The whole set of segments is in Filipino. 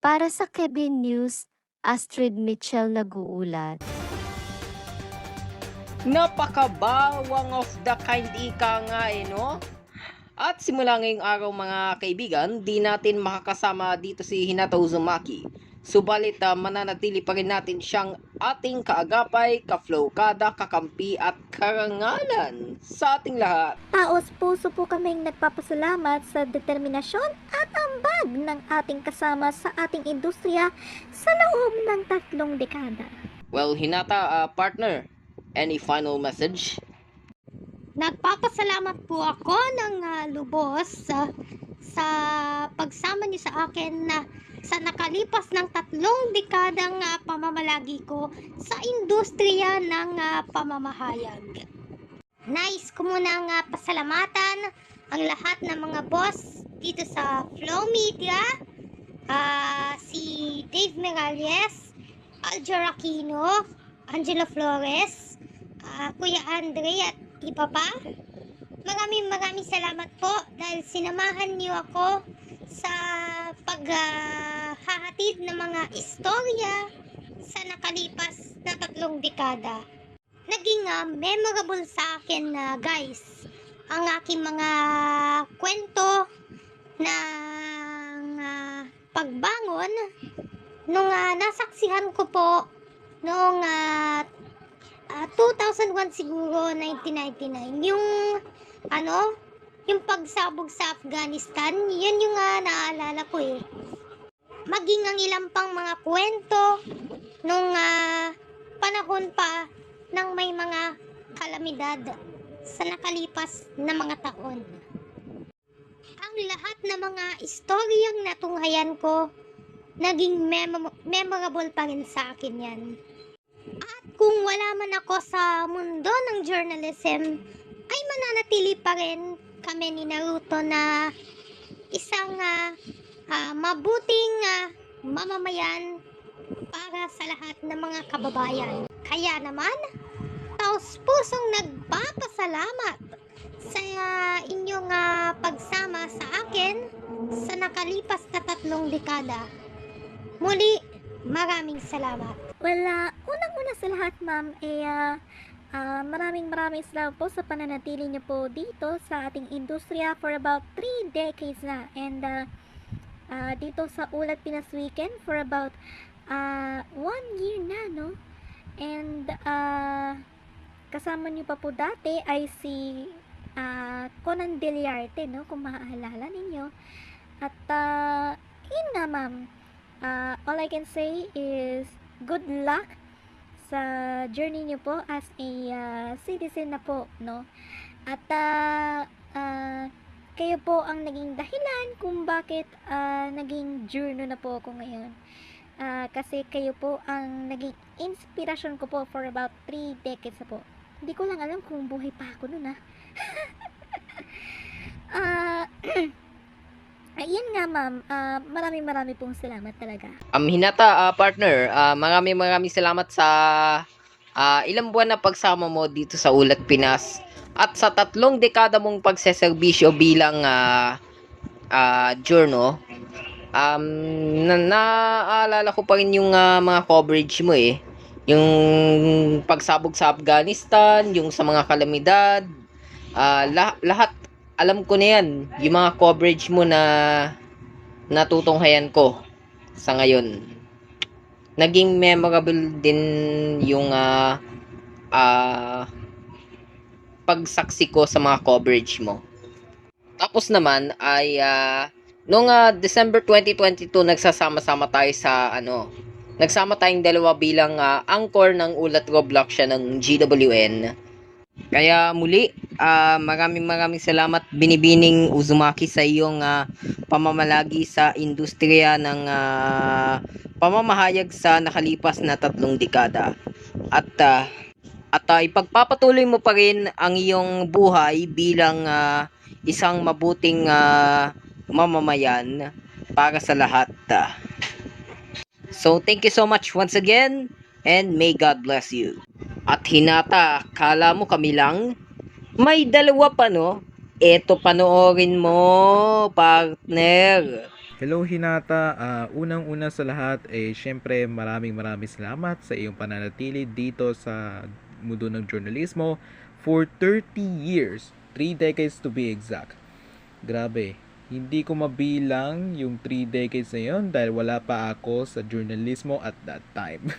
Para sa Kevin News, Astrid Mitchell nag-uulat. Napakabawang of the kind ika nga no? At simula ngayong araw mga kaibigan, di natin makakasama dito si Hinata Uzumaki. Subalit mananatili pa rin natin siyang ating kaagapay, kaflowkada, kakampi at karangalan sa ating lahat. Taos puso po kaming nagpapasalamat sa determinasyon at ambag ng ating kasama sa ating industriya sa loob ng 3 dekada. Well, Hinata, partner, any final message? Nagpapasalamat po ako ng lubos sa pagsama niyo sa akin na sa nakalipas ng 3 dekadang pamamalagi ko sa industriya ng pamamahayag. Nais ko munang pasalamatan ang lahat ng mga boss dito sa Flow Media, si Dave Merales, Alger Aquino, Angelo Flores, Kuya Andre at iba pa. Maraming salamat po dahil sinamahan niyo ako sa paghahatid ng mga istorya sa nakalipas na 3 dekada. Naging memorable sa akin guys ang aking mga kwento ng pagbangon nung nasaksihan ko po noong 2001 siguro, 1999, yung pagsabog sa Afghanistan. Yun yung naalala ko maging ang ilang pang mga kwento nung panahon pa nang may mga kalamidad sa nakalipas na mga taon. Ang lahat ng mga istoryang natunghayan ko naging memorable pa rin sa akin yan. At kung wala man ako sa mundo ng journalism, ay mananatili pa rin kami ni Naruto na isang mabuting mamamayan para sa lahat ng mga kababayan. Kaya naman, taos pusong nagpapasalamat sa inyong pagsama sa akin sa nakalipas na 3 dekada. Muli, maraming salamat. Unang-una sa lahat, ma'am, maraming salamat po sa pananatili niyo po dito sa ating industriya for about 3 decades na. And dito sa Ulat Pinas Weekend for about 1 year na, no? And kasama niyo pa po dati ay si Conan Deliarte, no? Kung maaalala ninyo. At yun nga, ma'am. All I can say is good luck sa journey niyo po as a citizen na po, no? At kayo po ang naging dahilan kung bakit naging journey na po ako ngayon. Kasi kayo po ang naging inspirasyon ko po for about 3 decades na po. Hindi ko lang alam kung buhay pa ako nun Ayun nga, ma'am. Maraming pong salamat talaga. Hinata, partner, maraming salamat sa ilang buwan na pagsama mo dito sa Ulat Pinas at sa 3 dekada mong pagseserbisyo bilang journo. Naaalala ko pa rin yung mga coverage mo yung pagsabog sa Afghanistan, yung sa mga kalamidad, lahat alam ko na yan, yung mga coverage mo na natutunghayan ko sa ngayon. Naging memorable din yung pagsaksi ko sa mga coverage mo. Tapos naman ay noong December 2022 nagsasama-sama tayo sa nagsama tayong dalawa bilang anchor ng Ulat Roblox siya ng GWN. Kaya muli, maraming salamat Binibining Uzumaki sa iyong pamamalagi sa industriya ng pamamahayag sa nakalipas na 3 dekada. At ipagpapatuloy mo pa rin ang iyong buhay bilang isang mabuting mamamayan para sa lahat. So thank you so much once again and may God bless you. At Hinata, kala mo kami lang? May 2 pa, no? Eto, panoorin mo, partner. Hello Hinata, unang-una sa lahat syempre maraming salamat sa iyong pananatili dito sa mundo ng journalismo for 30 years, 3 decades to be exact. Grabe, hindi ko mabilang yung 3 decades na yun dahil wala pa ako sa journalismo at that time.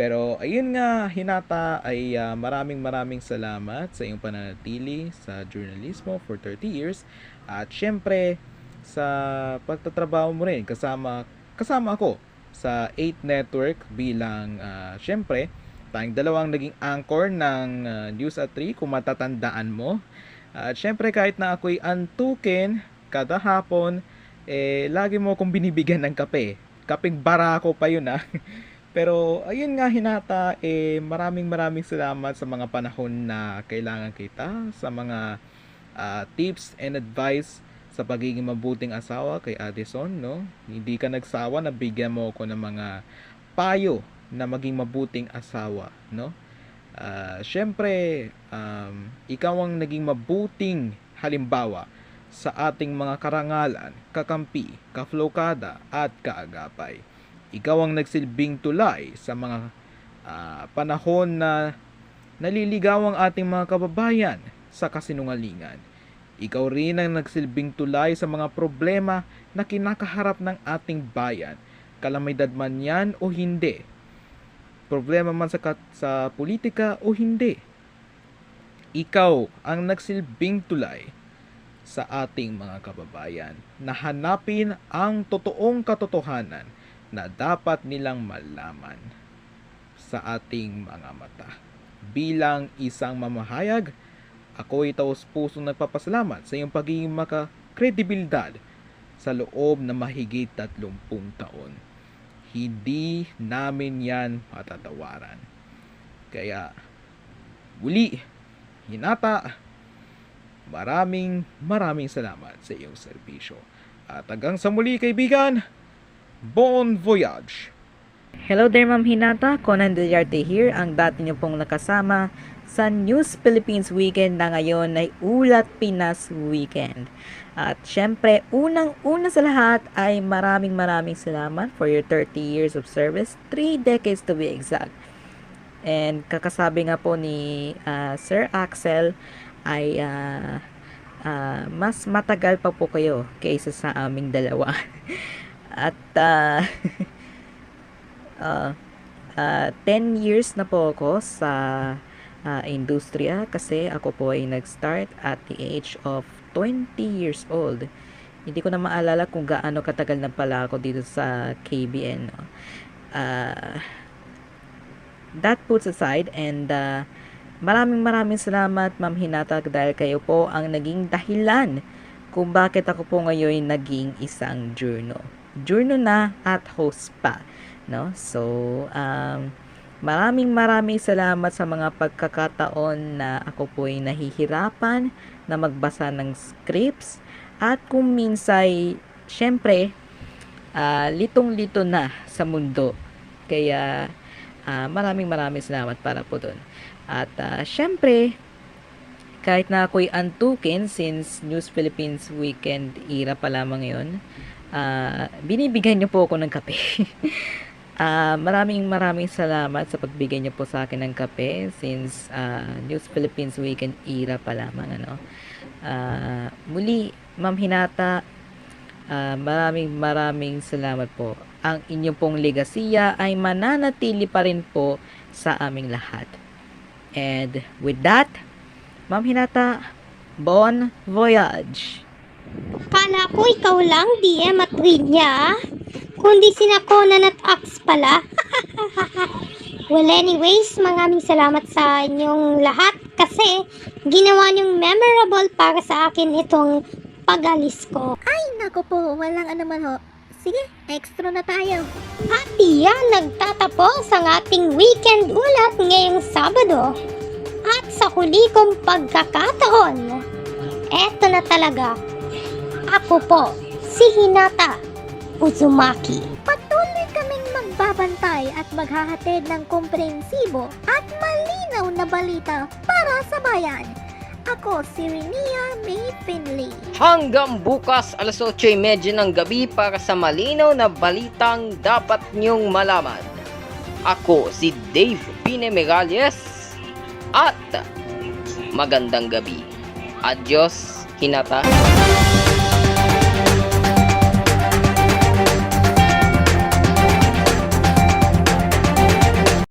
Pero ayun nga Hinata ay maraming salamat sa iyong pananatili sa journalismo for 30 years at syempre sa pagtatrabaho mo rin kasama ako sa 8 Network bilang syempre tayong dalawang naging anchor ng News at 3 kung matatandaan mo. At syempre kahit na ako'y antukin kada hapon lagi mo akong binibigyan ng kape. Kaping barako pa yun Pero ayun nga Hinata, maraming salamat sa mga panahon na kailangan kita, sa mga tips and advice sa pagiging mabuting asawa kay Addison, no? Hindi ka nagsawa na bigyan mo ako ng mga payo na maging mabuting asawa, no? Syempre, ikaw ang naging mabuting halimbawa sa ating mga karangalan, kakampi, kaflokada at kaagapay. Ikaw ang nagsilbing tulay sa mga panahon na naliligaw ang ating mga kababayan sa kasinungalingan. Ikaw rin ang nagsilbing tulay sa mga problema na kinakaharap ng ating bayan, kalamidad man yan o hindi. Problema man sa politika o hindi. Ikaw ang nagsilbing tulay sa ating mga kababayan na hanapin ang totoong katotohanan na dapat nilang malaman sa ating mga mata. Bilang isang mamahayag, ako'y taos-pusong nagpapasalamat sa iyong pagiging makakredibilidad sa loob na mahigit 30 taon. Hindi namin yan matatawaran. Kaya, muli, Hinata, maraming salamat sa iyong serbisyo. At hanggang sa muli kaibigan, Bon voyage! Hello there Ma'am Hinata, Conan Deliarte here, ang dati niyo pong nakasama sa News Philippines Weekend na ngayon ay Ulat Pinas Weekend. At syempre, unang-una sa lahat ay maraming salamat for your 30 years of service, 3 decades to be exact. And kakasabi nga po ni Sir Axel ay mas matagal pa po kayo kaysa sa aming dalawa. At 10 years na po ako sa industriya kasi ako po ay nag-start at the age of 20 years old. Hindi ko na maalala kung gaano katagal na pala ako dito sa KBN. No? That puts aside and maraming salamat Ma'am Hinata dahil kayo po ang naging dahilan kung bakit ako po ngayon naging isang journo na at host pa, no? So maraming salamat sa mga pagkakataon na ako po ay nahihirapan na magbasa ng scripts at kung minsay syempre litong-lito na sa mundo. Kaya maraming salamat para po doon. At syempre kahit na ako'y antukin since News Philippines Weekend era pa lamang ngayon, binibigyan niyo po ako ng kape. Maraming salamat sa pagbigay niyo po sa akin ng kape since News Philippines Weekend era pa lamang muli Ma'am Hinata, maraming salamat po. Ang inyong pong legasiya ay mananatili pa rin po sa aming lahat. And with that, Ma'am Hinata, bon voyage! Kala ko ikaw lang, DM at read niya, kundi sina Conan at Ax pala. Well, anyways, maraming salamat sa inyong lahat kasi ginawa niyong memorable para sa akin itong pag-alis ko. Ay, naku po, walang anuman ho. Sige, extra na tayo. At iyan, nagtatapos ang ating weekend ulat ngayong Sabado. At sa huli kong pagkakataon, eto na talaga. Ako po, si Hinata Uzumaki. Patuloy kaming magbabantay at maghahatid ng komprehensibo at malinaw na balita para sa bayan. Ako si Renia May Finley. Hanggang bukas alas 8:30 ng gabi para sa malinaw na balitang dapat niyong malaman. Ako si Dave Pinemerales at magandang gabi. Adios, Hinata.